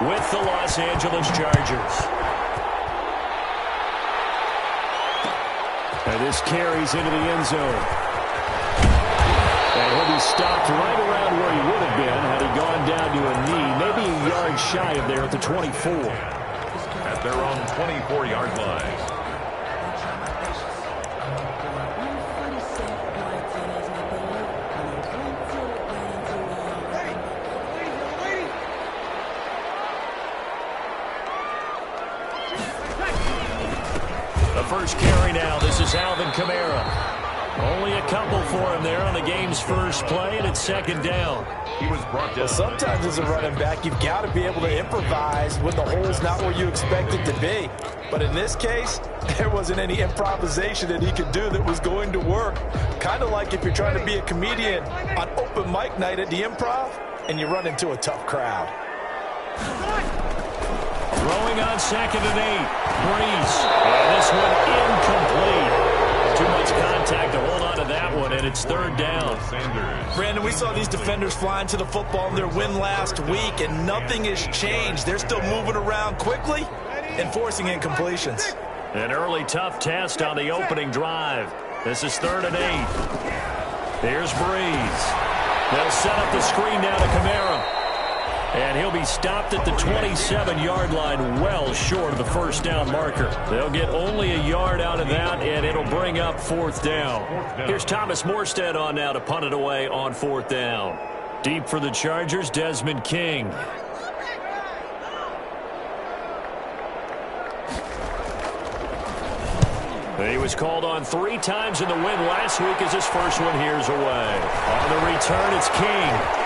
with the Los Angeles Chargers. And this carries into the end zone. And he'll be stopped right around where he would have been had he gone down to a knee, maybe a yard shy of there at the 24. At their own 24-yard line. First carry now. This is Alvin Kamara. Only a couple for him there on the game's first play, and it's second down. He was brought down. Well, sometimes as a running back, you've got to be able to improvise when the hole's not where you expect it to be. But in this case, there wasn't any improvisation that he could do that was going to work. Kind of like if you're trying to be a comedian on open mic night at the Improv, and you run into a tough crowd. Throwing on 2nd and 8. Breeze. And this one incomplete. Too much contact to hold on to that one, and it's third down. Brandon, we saw these defenders flying to the football in their win last week, and nothing has changed. They're still moving around quickly and forcing incompletions. An early tough test on the opening drive. This is 3rd and 8. Here's Breeze. They'll set up the screen now to Kamara. And he'll be stopped at the 27-yard line, well short of the first down marker. They'll get only a yard out of that, and it'll bring up 4th down. Here's Thomas Morstead on now to punt it away on 4th down. Deep for the Chargers, Desmond King. He was called on 3 times in the win last week as his first one here's away. On the return, it's King.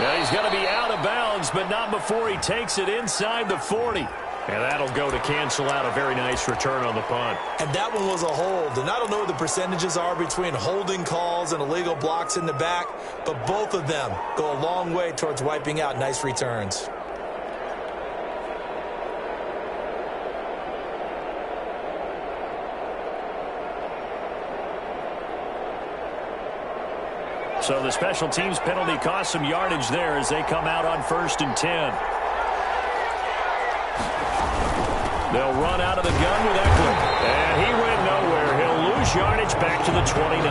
Now he's going to be out of bounds, but not before he takes it inside the 40. And that'll go to cancel out a very nice return on the punt. And that one was a hold. And I don't know what the percentages are between holding calls and illegal blocks in the back, but both of them go a long way towards wiping out nice returns. So the special teams penalty cost some yardage there as they come out on 1st and 10. They'll run out of the gun with Eckler. And he went nowhere. He'll lose yardage back to the 29.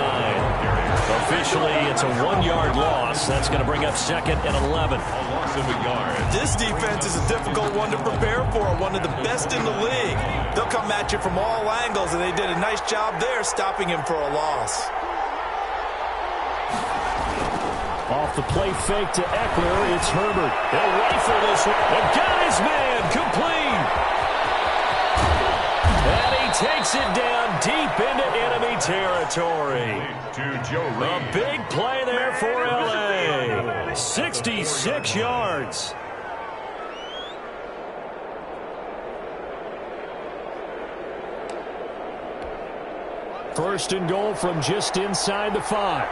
Officially, it's a 1-yard loss. That's going to bring up 2nd and 11. A loss of a yard. This defense is a difficult one to prepare for, one of the best in the league. They'll come at you from all angles, and they did a nice job there stopping him for a loss. Off the play fake to Eckler, it's Herbert. He'll rifle this one. And got his man complete. And he takes it down deep into enemy territory. A big play there for L.A. 66 yards. First and goal from just inside the 5.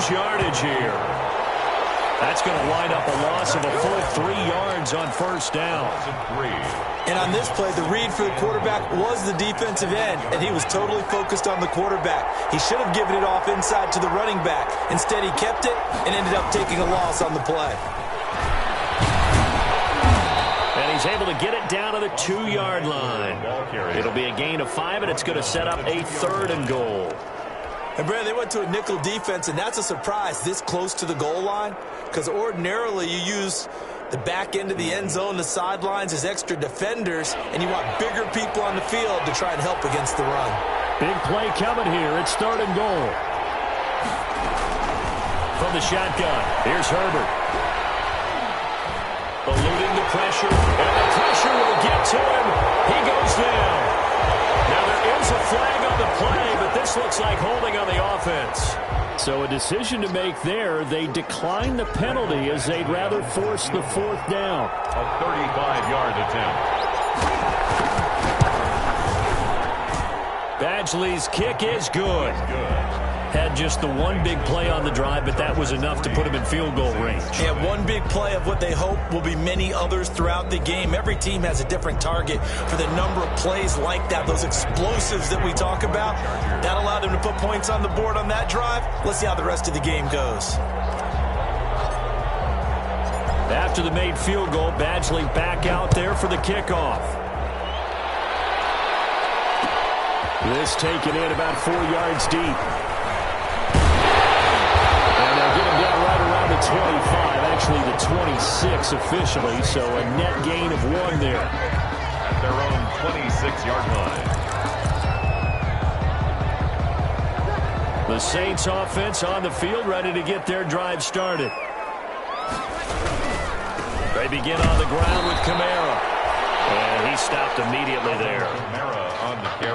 Yardage here. That's going to wind up a loss of a full 3 yards on 1st down. And on this play, the read for the quarterback was the defensive end, and he was totally focused on the quarterback. He should have given it off inside to the running back. Instead, he kept it and ended up taking a loss on the play. And he's able to get it down to the 2-yard line. It'll be a gain of 5, and it's going to set up a 3rd and goal. And, Brad, they went to a nickel defense, and that's a surprise this close to the goal line, because ordinarily you use the back end of the end zone, the sidelines as extra defenders, and you want bigger people on the field to try and help against the run. Big play coming here. It's 3rd and goal. From the shotgun, here's Herbert. Eluding the pressure, and the pressure will get to him. He goes down. Now there is a flag on the play, but this looks like holding on the offense. So a decision to make there. They decline the penalty as they'd rather force the 4th down. A 35-yard attempt. Badgley's kick is good. Had just the one big play on the drive, but that was enough to put him in field goal range. Yeah, one big play of what they hope will be many others throughout the game. Every team has a different target for the number of plays like that, those explosives that we talk about. That allowed them to put points on the board on that drive. Let's see how the rest of the game goes. After the made field goal, Badgley back out there for the kickoff. This taken in about 4 yards deep. And they'll get him down right around the 25, actually the 26 officially, so a net gain of 1 there. At their own 26-yard line. The Saints offense on the field, ready to get their drive started. They begin on the ground with Kamara. And he stopped immediately there.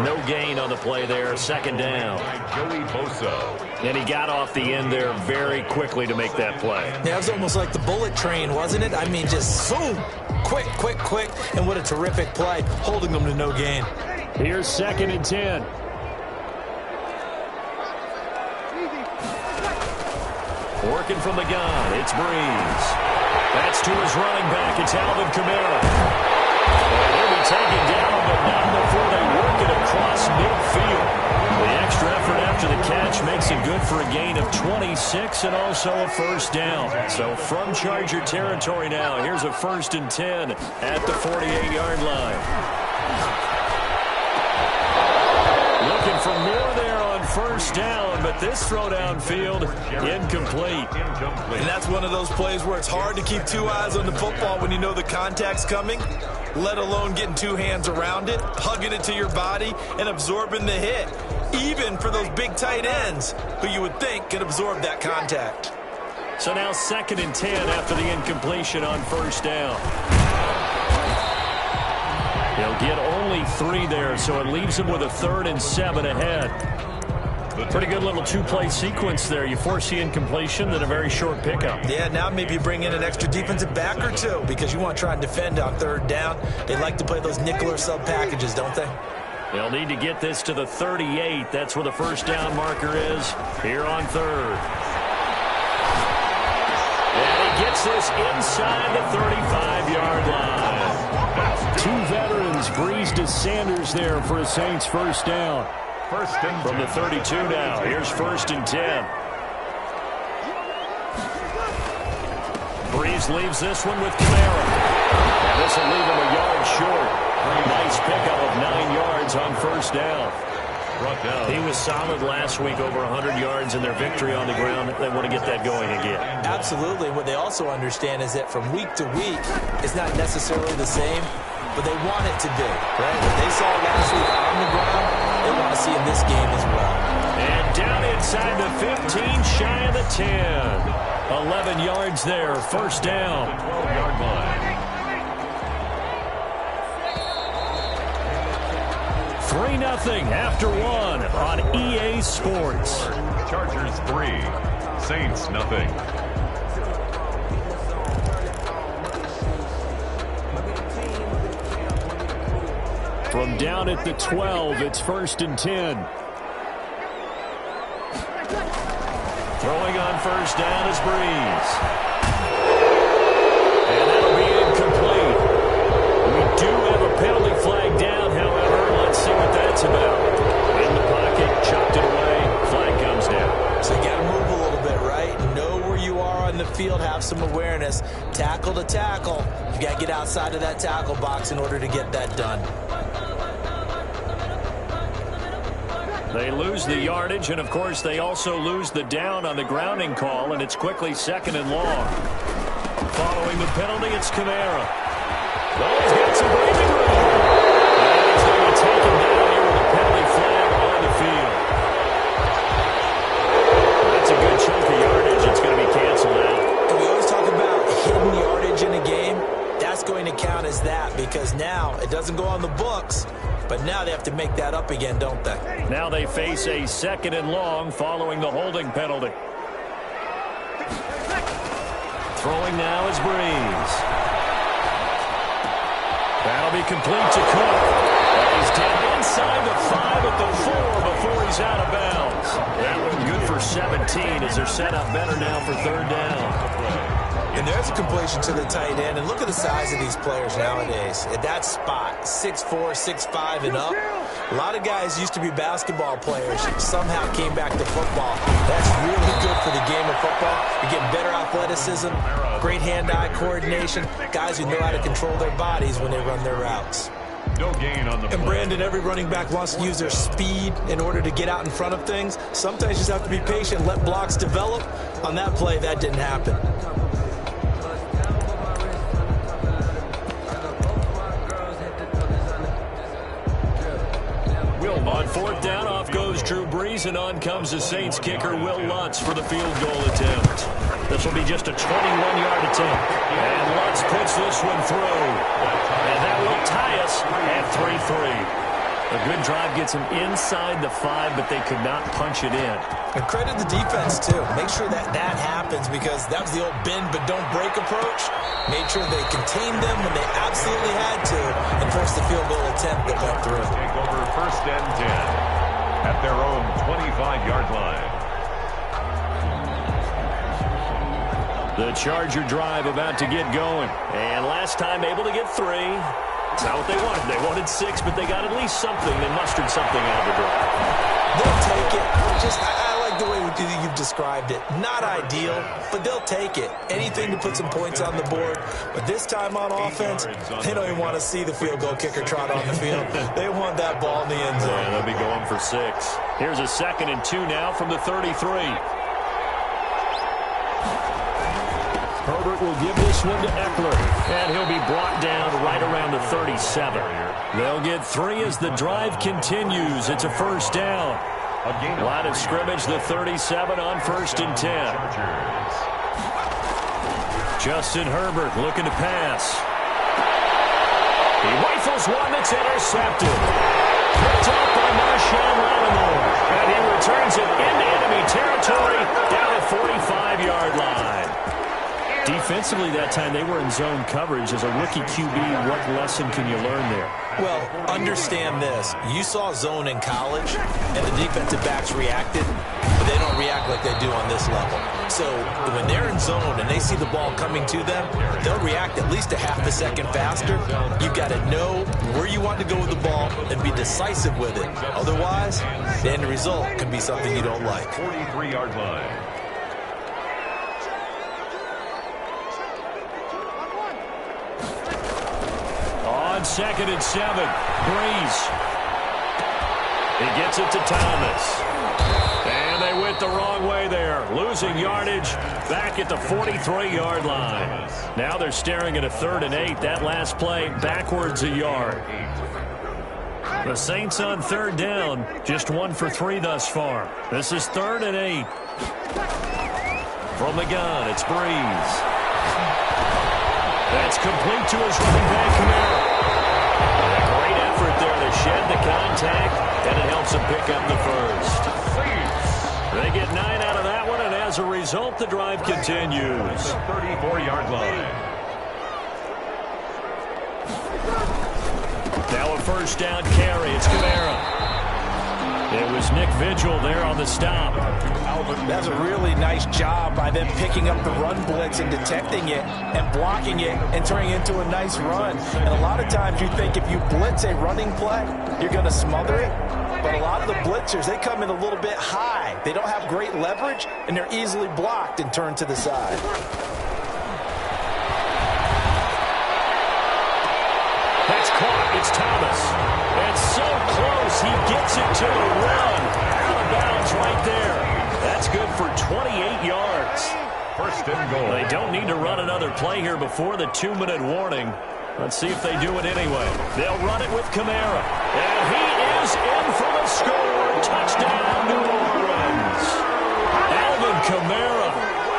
No gain on the play there. 2nd down. Joey Bosa. And he got off the end there very quickly to make that play. Yeah, it was almost like the bullet train, wasn't it? I mean, just zoom. Quick, quick, quick. And what a terrific play, holding them to no gain. Here's 2nd and 10. Working from the gun, it's Breeze. That's to his running back. It's Alvin Kamara. And he'll be taken down, but not before they work it across midfield. The extra effort after the catch makes it good for a gain of 26 and also a 1st down. So from Charger territory now, here's a 1st and 10 at the 48-yard line. Looking for more there on 1st down, but this throw downfield, incomplete. And that's one of those plays where it's hard to keep 2 eyes on the football when you know the contact's coming, let alone getting 2 hands around it, hugging it to your body, and absorbing the hit, even for those big tight ends who you would think could absorb that contact. So now 2nd and 10 after the incompletion on 1st down. He'll get only 3 there, so it leaves him with a 3rd and 7 ahead. Pretty good little 2-play sequence there. You force the incompletion, then a very short pickup. Yeah, now maybe you bring in an extra defensive back or 2 because you want to try and defend on 3rd down. They like to play those nickel or sub packages, don't they? They'll need to get this to the 38. That's where the 1st down marker is here on 3rd. And he gets this inside the 35-yard line. 2 veterans, Breeze to Sanders there for a Saints 1st down. From the 32 now. Here's 1st and 10. Breeze leaves this one with Kamara. And this will leave him a yard short. Nice pickup of 9 yards on 1st down. He was solid last week, over 100 yards in their victory on the ground. They want to get that going again. Absolutely. What they also understand is that from week to week, it's not necessarily the same, but they want it to be. Right? What they saw last week on the ground, they want to see in this game as well. And down inside the 15, shy of the 10. 11 yards there, 1st down. 12-yard line. 3-0 after 1 on EA Sports. Chargers 3, Saints nothing. From down at the 12, it's 1st and 10. Throwing on 1st down is Breeze. And that'll be incomplete. We do have a penalty flag down, however. Let's see what that's about. In the pocket, chucked it away, flag comes down. So you got to move a little bit, right? Know where you are on the field, have some awareness. Tackle to tackle. You got to get outside of that tackle box in order to get that done. They lose the yardage, and of course they also lose the down on the grounding call, and it's quickly 2nd and long. Following the penalty, it's Kamara. Oh, he's got some breathing room. And he's going to be taken down here with a penalty flag on the field. That's a good chunk of yardage. It's going to be canceled out. And we always talk about hidden yardage in a game. That's going to count as that because now it doesn't go on the books, but now they have to make that up again, don't they? Now they face a 2nd and long following the holding penalty. Throwing now is Breeze. That'll be complete to Cook. And he's down inside the 5 at the 4 before he's out of bounds. That one good for 17 as they're set up better now for third down. And there's a completion to the tight end. And look at the size of these players nowadays. At that spot, 6'4", 6'5", and up. A lot of guys used to be basketball players, somehow came back to football. That's really good for the game of football. You get better athleticism, great hand-eye coordination, guys who know how to control their bodies when they run their routes. No gain on the play. And Brandon, every running back wants to use their speed in order to get out in front of things. Sometimes you just have to be patient, let blocks develop. On that play, that didn't happen. On fourth down, off goes Drew Brees, and on comes the Saints kicker, Will Lutz, for the field goal attempt. This will be just a 21-yard attempt. And Lutz puts this one through. And that will tie us at 3-3. A good drive gets them inside the 5, but they could not punch it in. And credit the defense, too. Make sure that happens, because that was the old bend but don't break approach. Made sure they contained them when they absolutely had to and forced the field goal attempt that went through. Take over first and 10 at their own 25-yard line. The Charger drive about to get going. And last time able to get 3. It's not what they wanted. They wanted 6, but they got at least something. They mustered something out of the drive. They'll take it. I like the way you've described it. Not ideal, but they'll take it. Anything to put some points on the board. But this time on offense, they don't even want to see the field goal kicker trot on the field. They want that ball in the end zone. Yeah, they'll be going for 6. Here's a 2nd and 2 now from the 33. Herbert will give this one to Eckler, and he'll be brought down right around the 37. They'll get 3 as the drive continues. It's a first down. Line of scrimmage, the 37 on first and 10. Justin Herbert looking to pass. He rifles one that's intercepted. Picked up by Marshawn Lattimore, and he returns it into enemy territory down at 45-yard line. Defensively that time, they were in zone coverage. As a rookie QB, what lesson can you learn there? Well, understand this. You saw zone in college, and the defensive backs reacted, but they don't react like they do on this level. So when they're in zone and they see the ball coming to them, they'll react at least a half a second faster. You've got to know where you want to go with the ball and be decisive with it. Otherwise, the end result can be something you don't like. 43-yard line. On 2nd and 7, Brees. He gets it to Thomas. And they went the wrong way there. Losing yardage back at the 43-yard line. Now they're staring at a 3rd and 8. That last play backwards a yard. The Saints on 3rd down. Just 1 for 3 thus far. This is 3rd and 8. From the gun, it's Brees. That's complete to his running back, Kamara. A great effort there to shed the contact, and it helps him pick up the first. They get 9 out of that one, and as a result, the drive continues. 34-yard line. Now a first down carry. It's Kamara. It was Nick Vigil there on the stop. That's a really nice job by them picking up the run blitz and detecting it and blocking it and turning it into a nice run. And a lot of times you think if you blitz a running play, you're going to smother it. But a lot of the blitzers, they come in a little bit high. They don't have great leverage, and they're easily blocked and turned to the side. That's caught. It's Thomas. And so close. He gets it to the run. Out of bounds right there. That's good for 28 yards. First and goal. They don't need to run another play here before the 2-minute warning. Let's see if they do it anyway. They'll run it with Kamara. And he is in for the score. Touchdown, New Orleans. Alvin Kamara,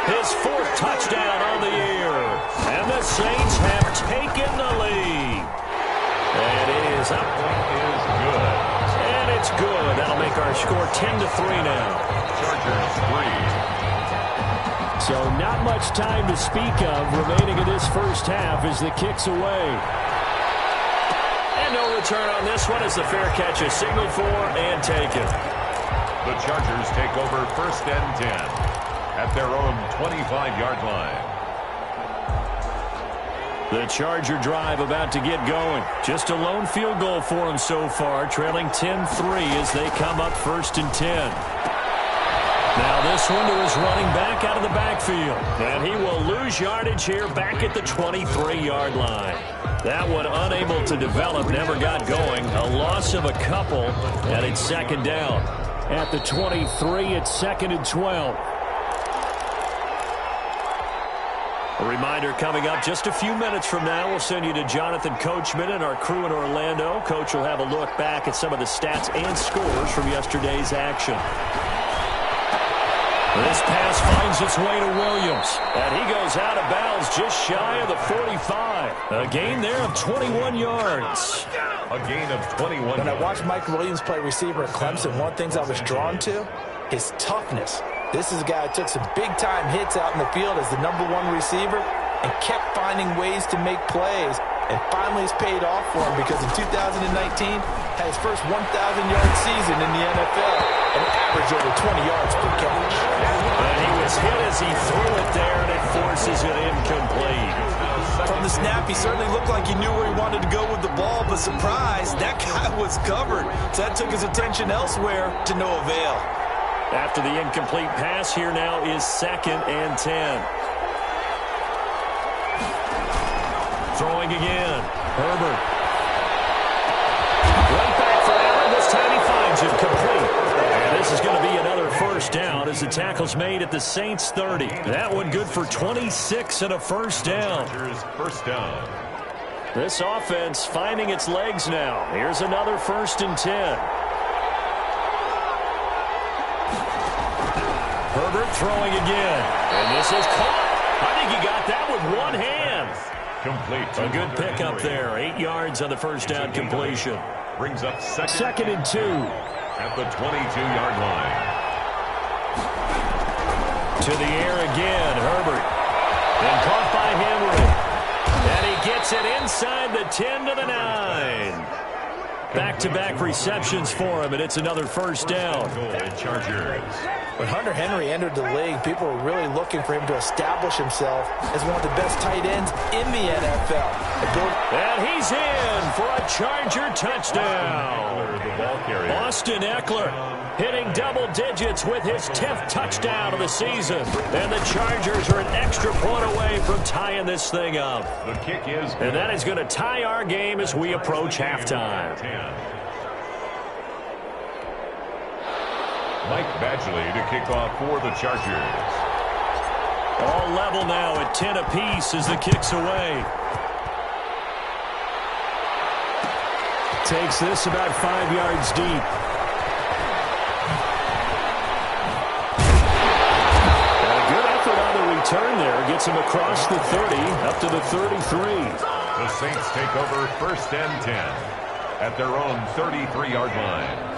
his 4th touchdown on the year. And the Saints have taken the lead. And it is up. It is good. And it's good. That'll make our score 10-3 now. Chargers 3. So not much time to speak of remaining in this first half as the kick's away. And no return on this one as the fair catch is signaled for and taken. The Chargers take over 1st and 10 at their own 25-yard line. The Charger drive about to get going. Just a lone field goal for them so far, trailing 10-3 as they come up 1st and 10. Now this one to his running back out of the backfield. And he will lose yardage here back at the 23-yard line. That one unable to develop, never got going. A loss of a couple, and it's 2nd down. At the 23, it's 2nd and 12. A reminder coming up just a few minutes from now. We'll send you to Jonathan Coachman and our crew in Orlando. Coach will have a look back at some of the stats and scores from yesterday's action. This pass finds its way to Williams. And he goes out of bounds just shy of the 45. A gain there of 21 yards. A gain of 21 When I watched Mike Williams play receiver at Clemson, one of the things I was drawn to, his toughness. This is a guy who took some big-time hits out in the field as the #1 receiver and kept finding ways to make plays. And finally it's paid off for him because in 2019 had his first 1,000-yard season in the NFL and averaged over 20 yards per catch. And he was hit as he threw it there, and it forces it incomplete. From the snap, he certainly looked like he knew where he wanted to go with the ball, but surprise, that guy was covered. So that took his attention elsewhere to no avail. After the incomplete pass, here now is 2nd and 10. Throwing again. Herbert. Right back for Allen. This time he finds it complete. And this is going to be another 1st down as the tackle's made at the Saints 30. That one good for 26 and a 1st down. 1st down. This offense finding its legs now. Here's another 1st and 10. Herbert throwing again. And this is caught. I think he got that with one hand. Complete. A good pickup there. 8 yards on the 1st down completion. Brings up 2nd and 2. At the 22-yard line. To the air again, Herbert. And caught by Henry. And he gets it inside the 10 to the 9. Back-to-back receptions for him, and it's another 1st down. Chargers. When Hunter Henry entered the league, people were really looking for him to establish himself as one of the best tight ends in the NFL. And he's in for a Charger touchdown. Austin Eckler hitting double digits with his 10th touchdown of the season. And the Chargers are an extra point away from tying this thing up. The kick is good. And that is going to tie our game as we approach halftime. Mike Badgley to kick off for the Chargers. All level now at 10 apiece as the kick's away. Takes this about 5 yards deep. And a good effort on the return there. Gets him across the 30 up to the 33. The Saints take over 1st and 10 at their own 33-yard line.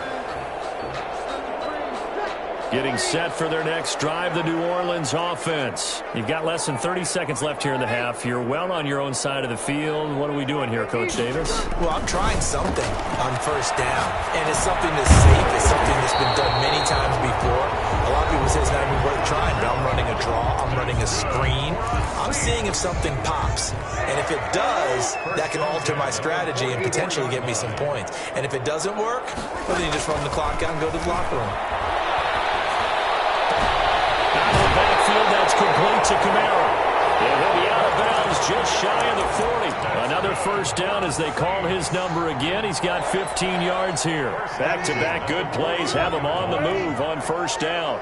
Getting set for their next drive, the New Orleans offense. You've got less than 30 seconds left here in the half. You're well on your own side of the field. What are we doing here, Coach Davis? Well, I'm trying something on 1st down, and it's something that's safe. It's something that's been done many times before. A lot of people say it's not even worth trying, but I'm running a draw. I'm running a screen. I'm seeing if something pops, and if it does, that can alter my strategy and potentially get me some points. And if it doesn't work, well, then you just run the clock out and go to the locker room. Backfield, that's complete to Kamara. And he'll be out of bounds just shy of the 40. Another 1st down as they call his number again. He's got 15 yards here. Back-to-back good plays have him on the move on 1st down.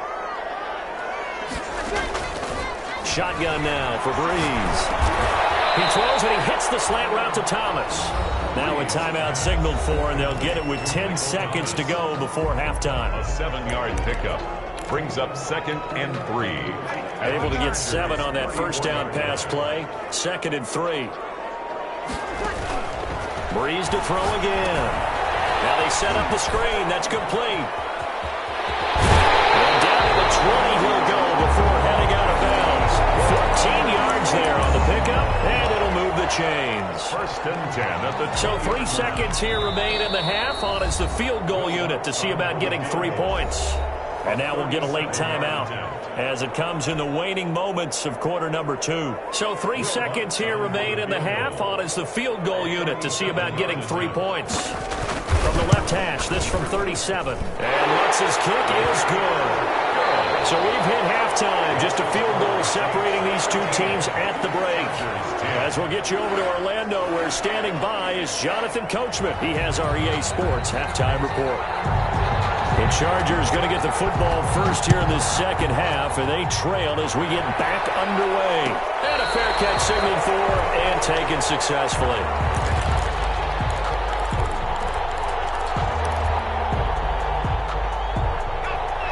Shotgun now for Breeze. He throws and he hits the slant route to Thomas. Now a timeout signaled for, and they'll get it with 10 seconds to go before halftime. A 7-yard pickup. Brings up 2nd and 3. Able to get 7 on that 1st down pass play. 2nd and 3. Breeze to throw again. Now they set up the screen. That's complete. And down to the 20 he'll go before heading out of bounds. 14 yards there on the pickup, and it'll move the chains. 1st and 10 at the... So 3 seconds here remain in the half. On is the field goal unit to see about getting 3 points. And now we'll get a late timeout as it comes in the waning moments of quarter number 2. So 3 seconds here remain in the half. On is the field goal unit to see about getting 3 points. From the left hash, this from 37. And Lutz's kick is good. So we've hit halftime. Just a field goal separating these two teams at the break. As we'll get you over to Orlando, where standing by is Jonathan Coachman. He has our EA Sports halftime report. The Chargers going to get the football first here in the second half, and they trail as we get back underway. And a fair catch signaled for and taken successfully.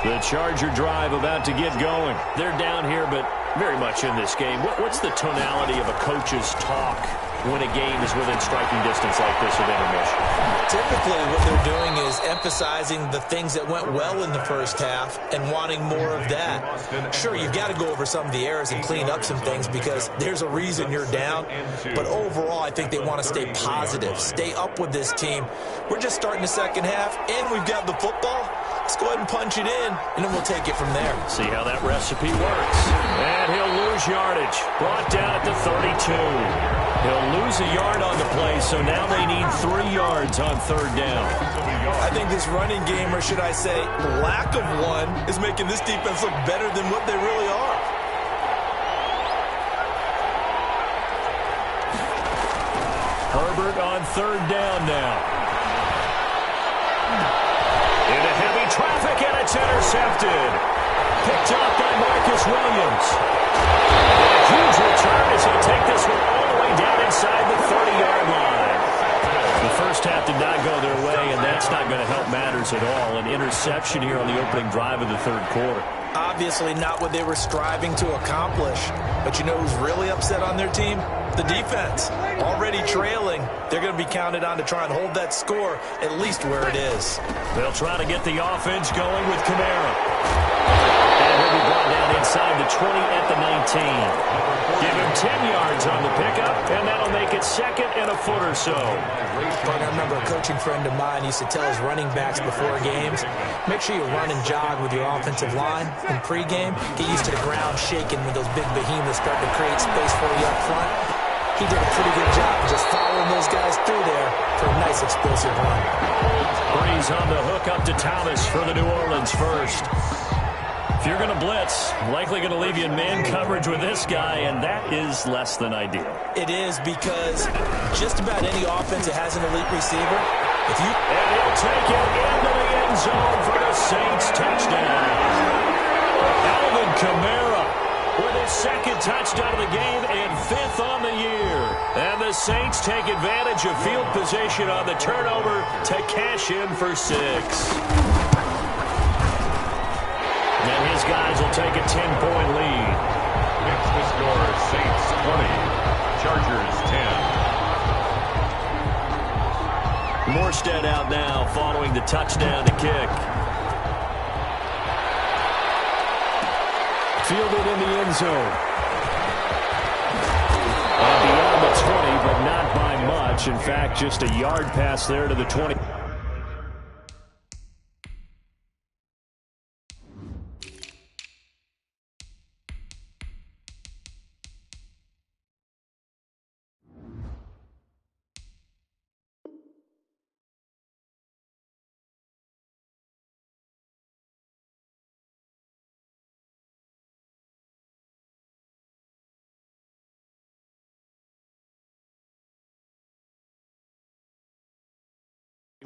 The Charger drive about to get going. They're down here, but very much in this game. What's the tonality of a coach's talk when a game is within striking distance like this at intermission? Typically, what they're doing is emphasizing the things that went well in the first half and wanting more of that. Sure, you've got to go over some of the errors and clean up some things because there's a reason you're down. But overall, I think they want to stay positive, stay up with this team. We're just starting the second half, and we've got the football. Let's go ahead and punch it in, and then we'll take it from there. See how that recipe works. And he'll lose yardage. Brought down at the 32. He'll lose a yard on the play, so now they need 3 yards on third down. I think this running game, or should I say lack of one, is making this defense look better than what they really are. Herbert on third down now. Into heavy traffic, and it's intercepted. Picked up by Marcus Williams. A huge return as he'll take this one all the way down inside the 30-yard line. The first half did not go their way, and that's not going to help matters at all. An interception here on the opening drive of the third quarter. Obviously not what they were striving to accomplish. But you know who's really upset on their team? The defense. Already trailing. They're going to be counted on to try and hold that score at least where it is. They'll try to get the offense going with Kamara. And he'll be brought down inside the 20 at the 19. Give him 10 yards on the pickup, and that'll make it second and a foot or so. But I remember a coaching friend of mine used to tell his running backs before games, make sure you run and jog with your offensive line in pregame. Get used to the ground shaking when those big behemoths start to create space for you up front. He did a pretty good job of just following those guys through there for a nice explosive run. Breeze on the hook up to Thomas for the New Orleans first. If you're going to blitz, likely going to leave you in man coverage with this guy, and that is less than ideal. It is because just about any offense that has an elite receiver, if you... And he'll take it into the end zone for the Saints touchdown. Alvin Kamara with his second touchdown of the game and 5th on the year. And the Saints take advantage of field position on the turnover to cash in for 6. And his guys will take a 10-point lead. It's the score, Saints 20, Chargers 10. Morstead out now following the touchdown to kick. Fielded in the end zone. And beyond the 20, but not by much. In fact, just a yard pass there to the 20.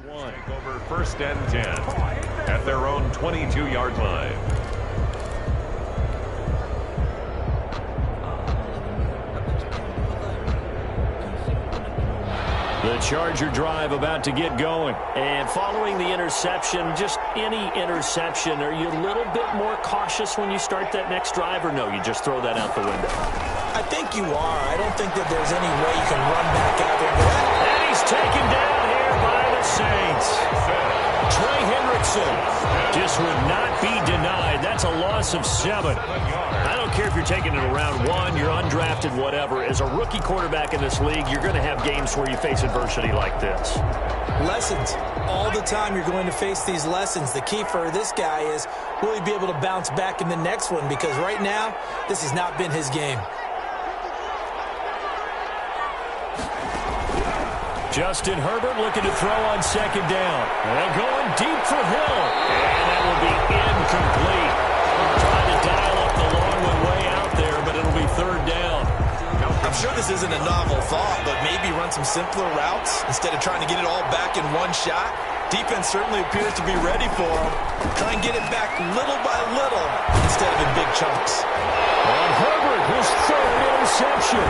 Take over first and 10 at their own 22-yard line. The Charger drive about to get going. And following the interception, just any interception, are you a little bit more cautious when you start that next drive, or no, you just throw that out the window? I think you are. I don't think that there's any way you can run back out there and go, and he's taken down here by the Saints. Trey Hendrickson just would not be denied. That's a loss loss of 7. I don't care if you're taking it around 1, you're undrafted, whatever. As a rookie quarterback in this league, you're going to have games where you face adversity like this. Lessons. All the time you're going to face these lessons. The key for this guy is, will he be able to bounce back in the next one? Because right now, this has not been his game. Justin Herbert looking to throw on 2nd down. And going deep for Hill. And that will be incomplete. Trying to dial up the long one way out there, but it'll be 3rd down. I'm sure this isn't a novel thought, but maybe run some simpler routes instead of trying to get it all back in one shot. Defense certainly appears to be ready for him. Try and get it back little by little instead of in big chunks. On Herbert, his 3rd interception.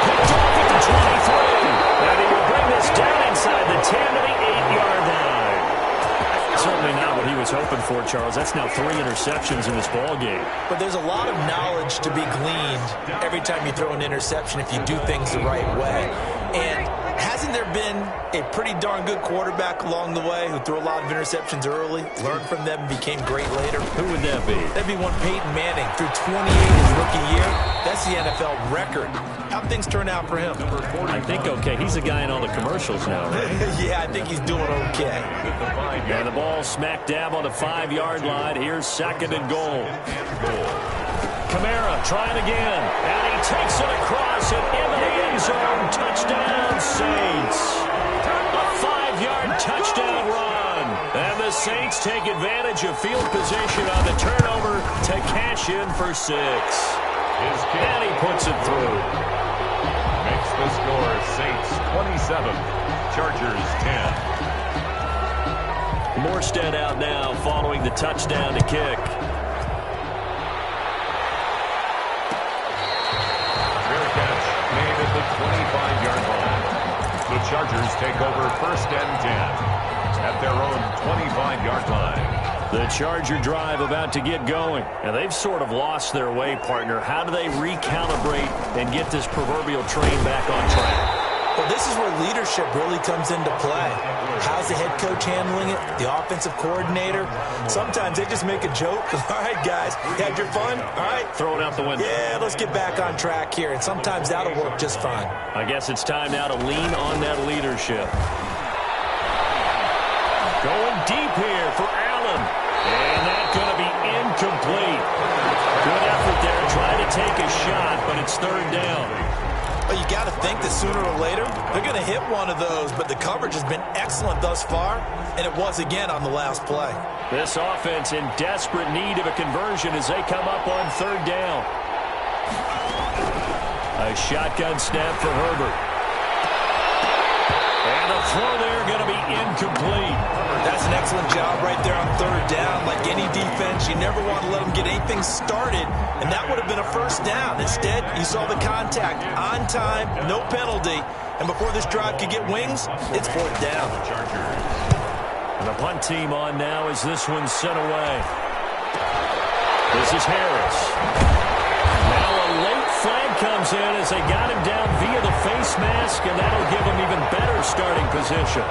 Picked off at the 23. And he will bring this down inside the 10 to the 8-yard line. Certainly not what he was hoping for, Charles. That's now 3 interceptions in this ball game. But there's a lot of knowledge to be gleaned every time you throw an interception if you do things the right way. And hasn't there been a pretty darn good quarterback along the way who threw a lot of interceptions early, learned from them, and became great later? Who would that be? That'd be one Peyton Manning. Threw 28 his rookie year. That's the NFL record. How'd things turn out for him? I think okay. He's a guy in all the commercials now, right? Yeah, I think he's doing okay. And the ball smack dab on the 5-yard line. Here's 2nd and goal. Kamara trying again. And he takes it across and into the end zone. Touchdown, Saints. A 5-yard touchdown run. And the Saints take advantage of field position on the turnover to cash in for 6. And he puts it through. Makes the score Saints 27, Chargers 10. Morstead out now following the touchdown to kick. Fair catch made at the 25-yard line. The Chargers take over 1st and 10 at their own 25-yard line. The Charger drive about to get going. And they've sort of lost their way, partner. How do they recalibrate and get this proverbial train back on track? Well, this is where leadership really comes into play. How's the head coach handling it? The offensive coordinator? Sometimes they just make a joke. All right, guys, you had your fun? All right. Throw it out the window. Yeah, let's get back on track here. And sometimes that'll work just fine. I guess it's time now to lean on that leadership. Going deep here for Allen. And that's going to be incomplete. Good effort there trying to take a shot, but it's 3rd down. Well, you got to think that sooner or later they're going to hit one of those, but the coverage has been excellent thus far, and it was again on the last play. This offense in desperate need of a conversion as they come up on 3rd down. A shotgun snap for Herbert. And the throw there going to be incomplete. That's an excellent job right there on 3rd down. Like any defense, you never want to let them get anything started, and that would have been a 1st down. Instead, you saw the contact on time, no penalty, and before this drive could get wings, it's 4th down. And the punt team on now as this one's sent away. This is Harris. Now a late flag comes in as they got him down via the face mask, and that'll give him even better starting position.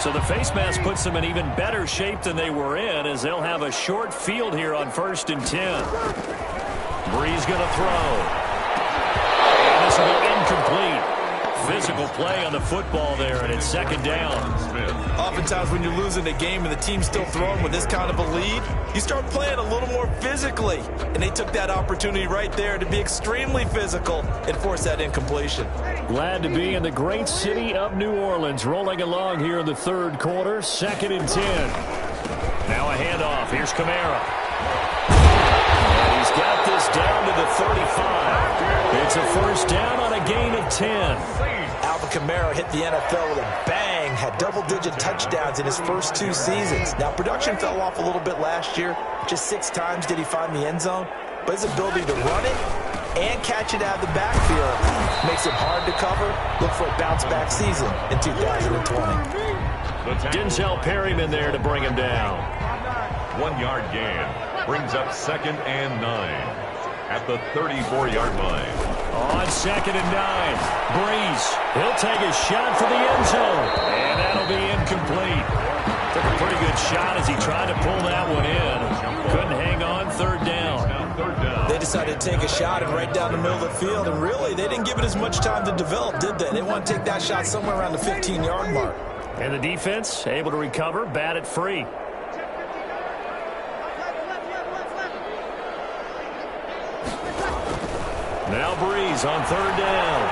So the face mask puts them in even better shape than they were in, as they'll have a short field here on 1st and 10. Breeze going to throw. And this will be incomplete. Physical play on the football there, and it's 2nd down. Oftentimes when you're losing a game and the team's still throwing with this kind of a lead, you start playing a little more physically. And they took that opportunity right there to be extremely physical and force that incompletion. Glad to be in the great city of New Orleans, rolling along here in the 3rd quarter, 2nd and 10. Now a handoff. Here's Kamara. And he's got this down to the 35. It's a 1st down on a gain of 10. Alvin Kamara hit the NFL with a bang, had double-digit touchdowns in his first 2 seasons. Now, production fell off a little bit last year. Just 6 times did he find the end zone. But his ability to run it and catch it out of the backfield makes it hard to cover. Look for a bounce-back season in 2020. Denzel Perryman there to bring him down. 1-yard gain brings up 2nd and 9 at the 34-yard line. On 2nd and 9, Breeze. He'll take a shot for the end zone, and that'll be incomplete. Took a good shot as he tried to pull that one in. Couldn't hang on. Third down. They decided to take a shot and right down the middle of the field, and really, they didn't give it as much time to develop, did they? They want to take that shot somewhere around the 15-yard mark. And the defense able to recover, bat it free. Now Breeze on third down.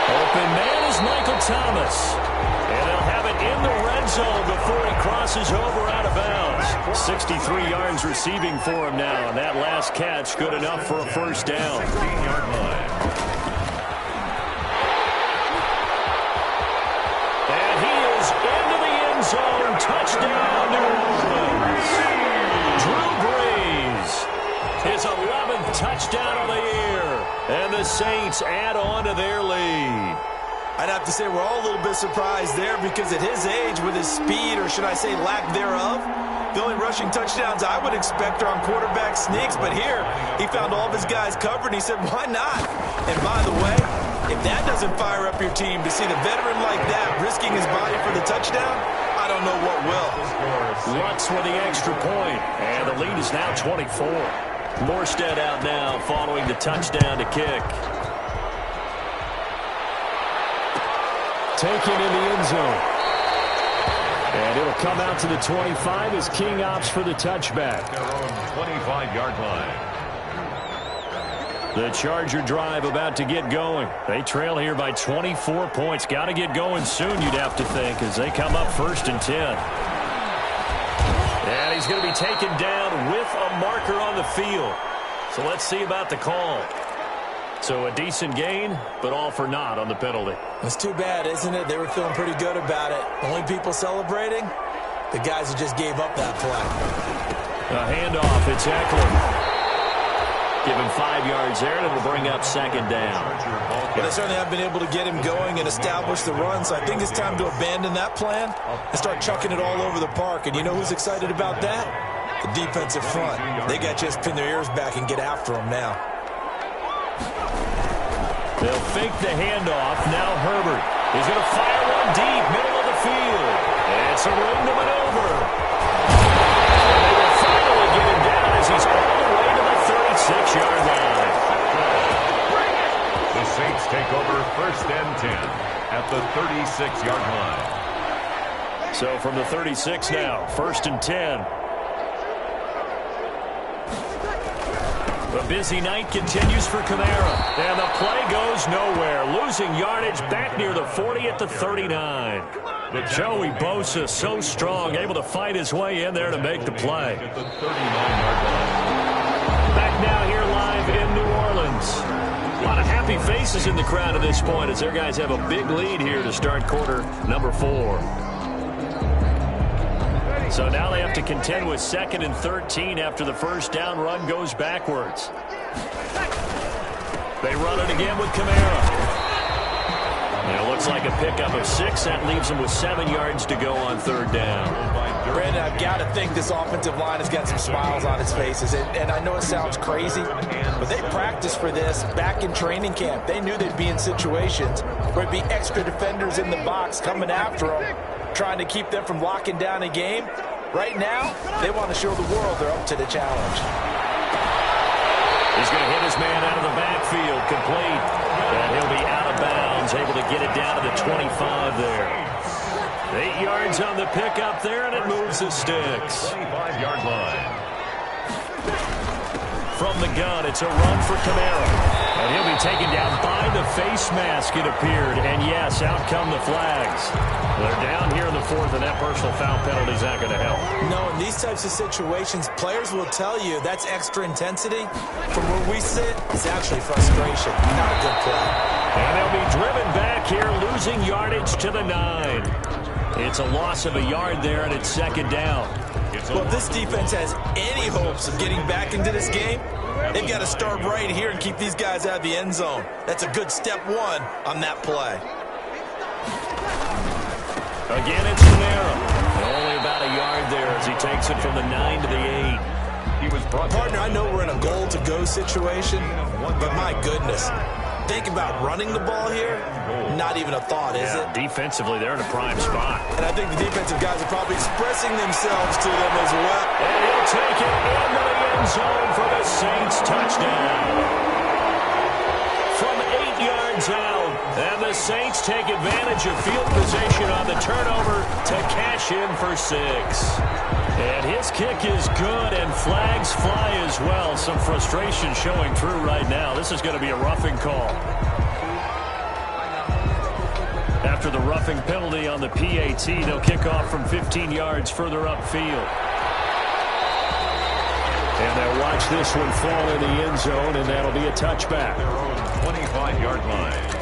Open man is Michael Thomas. And they'll have it in the red zone before he crosses over out of bounds. 63 yards receiving for him now. And that last catch good enough for a first down. 15-yard line. And he is into the end zone. Touchdown, New Orleans. Drew Brees. His 11th touchdown of the year. And the Saints add on to their lead. I'd have to say we're all a little bit surprised there because at his age, with his speed, or should I say lack thereof, the only rushing touchdowns I would expect are on quarterback sneaks. But here, he found all of his guys covered, and he said, why not? And by the way, if that doesn't fire up your team to see the veteran like that risking his body for the touchdown, I don't know what will. Lutz with the extra point, and the lead is now 24. Morstead out now following the touchdown to kick. Taken in the end zone. And it'll come out to the 25 as King opts for the touchback. Their own 25-yard line. The Charger drive about to get going. They trail here by 24 points. Got to get going soon, you'd have to think, as they come up 1st and 10. And he's going to be taken down with a marker on the field. So let's see about the call. So a decent gain, but all for naught on the penalty. It's too bad, isn't it? They were feeling pretty good about it. Only people celebrating, the guys who just gave up that play. A handoff, it's Eckler. Give him 5 yards there, and it'll bring up 2nd down. Well, they certainly have been able to get him going and establish the run, so I think it's time to abandon that plan and start chucking it all over the park. And you know who's excited about that? The defensive front. They got to just pin their ears back and get after him now. They'll fake the handoff. Now Herbert. He's going to fire one deep, middle of the field. And some room to maneuver. And they will finally get him down as he's all the way to the 36-yard line. The Saints take over 1st and 10 at the 36-yard line. So from the 36 now, 1st and 10. The busy night continues for Kamara. And the play goes nowhere. Losing yardage back near the 40 at the 39. Joey Bosa so strong, able to fight his way in there to make the play. At the 39-yard line. Back now here live in New Orleans. A lot of happy faces in the crowd at this point as their guys have a big lead here to start quarter number 4. So now they have to contend with 2nd and 13 after the first down run goes backwards. They run it again with Kamara. And it looks like a pickup of 6. That leaves them with 7 yards to go on 3rd down. Brandon, I've got to think this offensive line has got some smiles on its faces. And I know it sounds crazy, but they practiced for this back in training camp. They knew they'd be in situations where it'd be extra defenders in the box coming after them, trying to keep them from locking down a game. Right now, they want to show the world they're up to the challenge. He's going to hit his man out of the backfield, complete. And he'll be out of bounds, able to get it down to the 25 there. 8 yards on the pickup there, and it moves the sticks. 25-yard line. From the gun, it's a run for Kamara. And he'll be taken down by the face mask, it appeared. And yes, out come the flags. They're down here in the 4th, and that personal foul penalty is not going to help. No, in these types of situations, players will tell you that's extra intensity. From where we sit, it's actually frustration. Not a good play. And they'll be driven back here, losing yardage to the 9. It's a loss of a yard there, and it's 2nd down. Well, if this defense has any hopes of getting back into this game, they've got to start right here and keep these guys out of the end zone. That's a good step 1 on that play. Again, it's Kamara. Only about a yard there as he takes it from the 9 to the 8. He was brought. Partner, I know we're in a goal-to-go situation, but my goodness, think about running the ball here, not even a thought, is it? Defensively, they're in a prime spot. And I think the defensive guys are probably expressing themselves to them as well. And he'll take it into the end zone for the Saints touchdown. From 8 yards out, and the Saints take advantage of field position on the turnover to cash in for 6. And his kick is good, and flags fly as well. Some frustration showing through right now. This is going to be a roughing call. After the roughing penalty on the PAT, they'll kick off from 15 yards further upfield. And they'll watch this one fall in the end zone, and that'll be a touchback. Their own 25-yard line.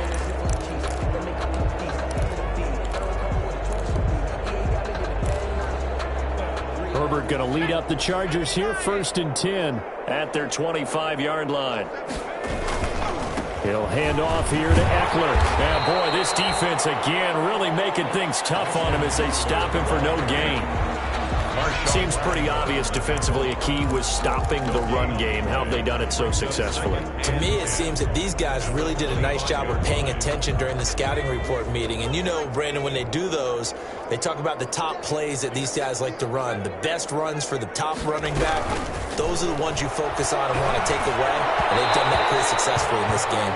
Herbert going to lead up the Chargers here, 1st and 10 at their 25-yard line. He'll hand off here to Eckler. And boy, this defense again really making things tough on him as they stop him for no gain. Seems pretty obvious defensively a key was stopping the run game. How have they done it so successfully? To me, it seems that these guys really did a nice job of paying attention during the scouting report meeting. And you know, Brandon, when they do those, they talk about the top plays that these guys like to run. The best runs for the top running back, those are the ones you focus on and want to take away. And they've done that pretty successfully in this game.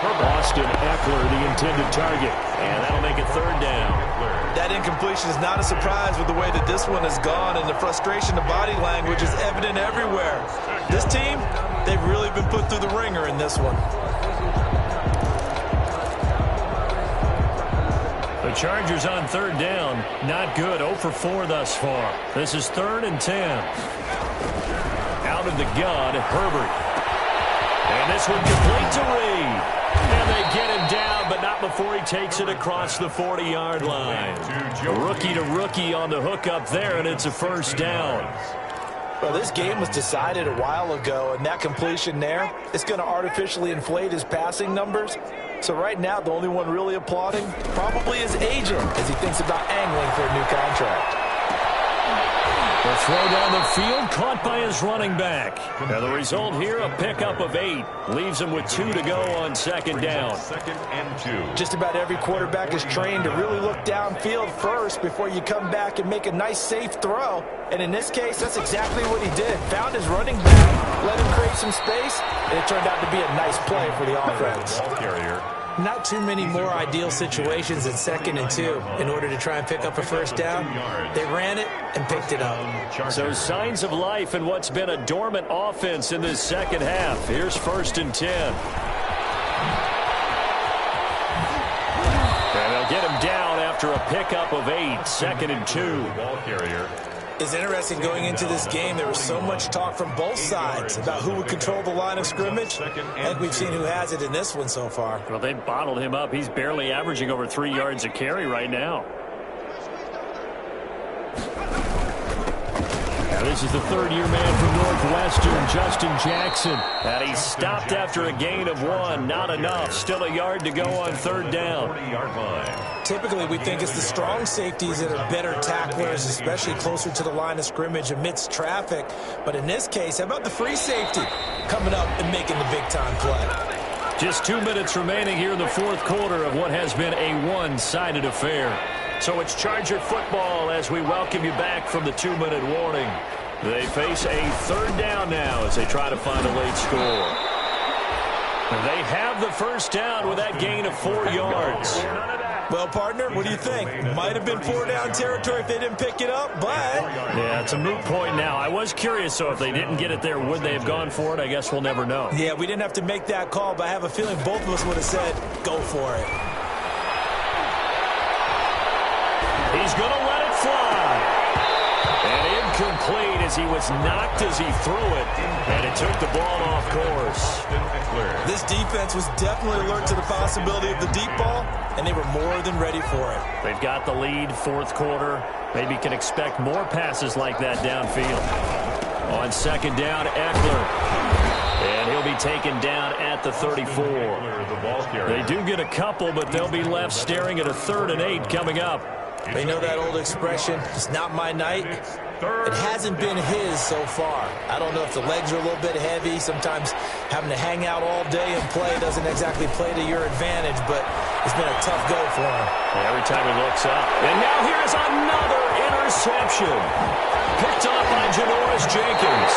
Austin Eckler, the intended target. And that'll make it 3rd down. That incompletion is not a surprise with the way that this one has gone, and the frustration of body language is evident everywhere. This team, they've really been put through the ringer in this one. The Chargers on 3rd down. Not good. 0 for 4 thus far. This is 3rd and 10. Out of the gun, Herbert. And this one complete to Reed. And they get him down, but not before he takes it across the 40-yard line. Rookie to rookie on the hook up there, and it's a 1st down. Well, this game was decided a while ago, and that completion there, it's going to artificially inflate his passing numbers. So right now, the only one really applauding probably his agent as he thinks about angling for a new contract. The throw down the field, caught by his running back. And the result here, a pickup of 8. Leaves him with 2 to go on 2nd down. 2nd and 2. Just about every quarterback is trained to really look downfield first before you come back and make a nice, safe throw. And in this case, that's exactly what he did. Found his running back, let him create some space, and it turned out to be a nice play for the offense. Ball carrier. Not too many more ideal situations than 2nd and 2 in order to try and pick up a 1st down. They ran it and picked it up. So signs of life in what's been a dormant offense in this 2nd half. Here's 1st and 10. And they'll get him down after a pickup of 8. 2nd and 2. Ball carrier. It's interesting going into this game. There was so much talk from both sides about who would control the line of scrimmage. I think we've seen who has it in this one so far. Well, they bottled him up. He's barely averaging over 3 yards a carry right now. Now this is the 3rd-year man from Northwestern, Justin Jackson. And he's stopped after a gain of 1. Not enough. Still a yard to go on 3rd down. 40-yard line. Typically, we think it's the strong safeties that are better tacklers, especially closer to the line of scrimmage amidst traffic. But in this case, how about the free safety coming up and making the big-time play? Just 2 minutes remaining here in the 4th quarter of what has been a one-sided affair. So it's Charger football as we welcome you back from the 2-minute warning. They face a 3rd down now as they try to find a late score. They have the 1st down with that gain of 4 yards. Well, partner, what do you think? Might have been 4-down territory if they didn't pick it up, but... Yeah, it's a moot point now. I was curious, so if they didn't get it there, would they have gone for it? I guess we'll never know. Yeah, we didn't have to make that call, but I have a feeling both of us would have said, go for it. He's going to let it fly. And incomplete as he was knocked as he threw it. And it took the ball off course. This defense was definitely alert to the possibility of the deep ball, and they were more than ready for it. They've got the lead, 4th quarter. Maybe can expect more passes like that downfield. On 2nd down, Eckler. And he'll be taken down at the 34. They do get a couple, but they'll be left staring at a 3rd and 8 coming up. They know that old expression, it's not my night. It hasn't been his so far. I don't know if the legs are a little bit heavy. Sometimes having to hang out all day and play doesn't exactly play to your advantage, but it's been a tough go for him. Every time he looks up. And now here's another interception. Picked up by Janoris Jenkins.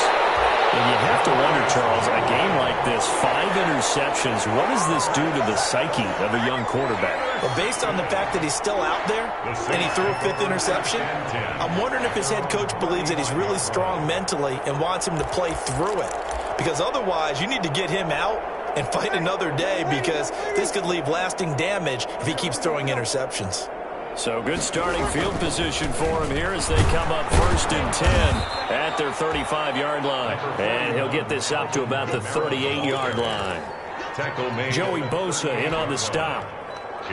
And you have to wonder, Charles, a game like this, 5 interceptions, what does this do to the psyche of a young quarterback? Well, based on the fact that he's still out there and he threw a 5th interception, I'm wondering if his head coach believes that he's really strong mentally and wants him to play through it. Because otherwise, you need to get him out and fight another day, because this could leave lasting damage if he keeps throwing interceptions. So good starting field position for him here as they come up 1st and 10 at their 35-yard line. And he'll get this up to about the 38-yard line. Joey Bosa in on the stop.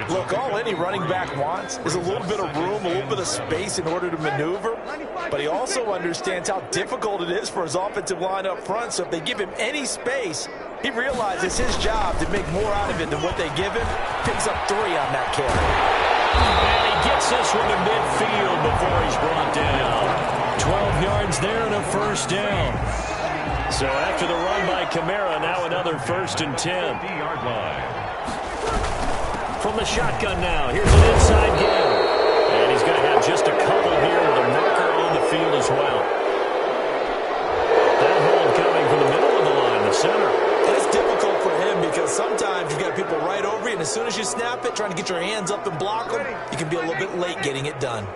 Look, all any running back wants is a little bit of room, a little bit of space in order to maneuver. But he also understands how difficult it is for his offensive line up front. So if they give him any space, he realizes his job to make more out of it than what they give him. Picks up 3 on that carry. And he gets this one to midfield before he's brought down. 12 yards there and a 1st down. So after the run by Kamara, now another 1st and 10. From the shotgun now, here's an inside game. And he's going to have just a couple here with a marker on the field as well. That hold coming from the middle of the line, the center. And it's difficult for him because sometimes you've got people right over you, and as soon as you snap it, trying to get your hands up and block them, you can be a little bit late getting it done.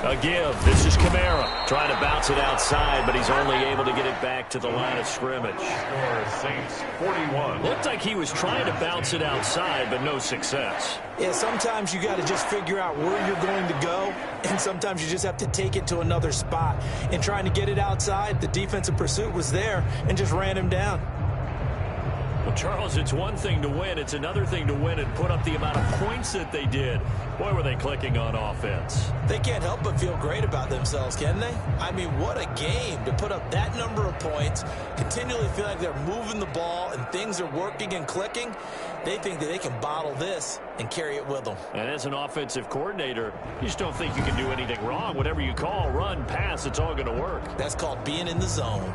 A give. This is Kamara trying to bounce it outside, but he's only able to get it back to the line of scrimmage. Saints 41. Looked like he was trying to bounce it outside, but no success. Yeah, sometimes you got to just figure out where you're going to go, and sometimes you just have to take it to another spot. And trying to get it outside, the defensive pursuit was there and just ran him down. Well, Charles, it's one thing to win. It's another thing to win and put up the amount of points that they did. Boy, were they clicking on offense. They can't help but feel great about themselves, can they? I mean, what a game to put up that number of points, continually feel like they're moving the ball and things are working and clicking. They think that they can bottle this and carry it with them. And as an offensive coordinator, you just don't think you can do anything wrong. Whatever you call, run, pass, it's all going to work. That's called being in the zone.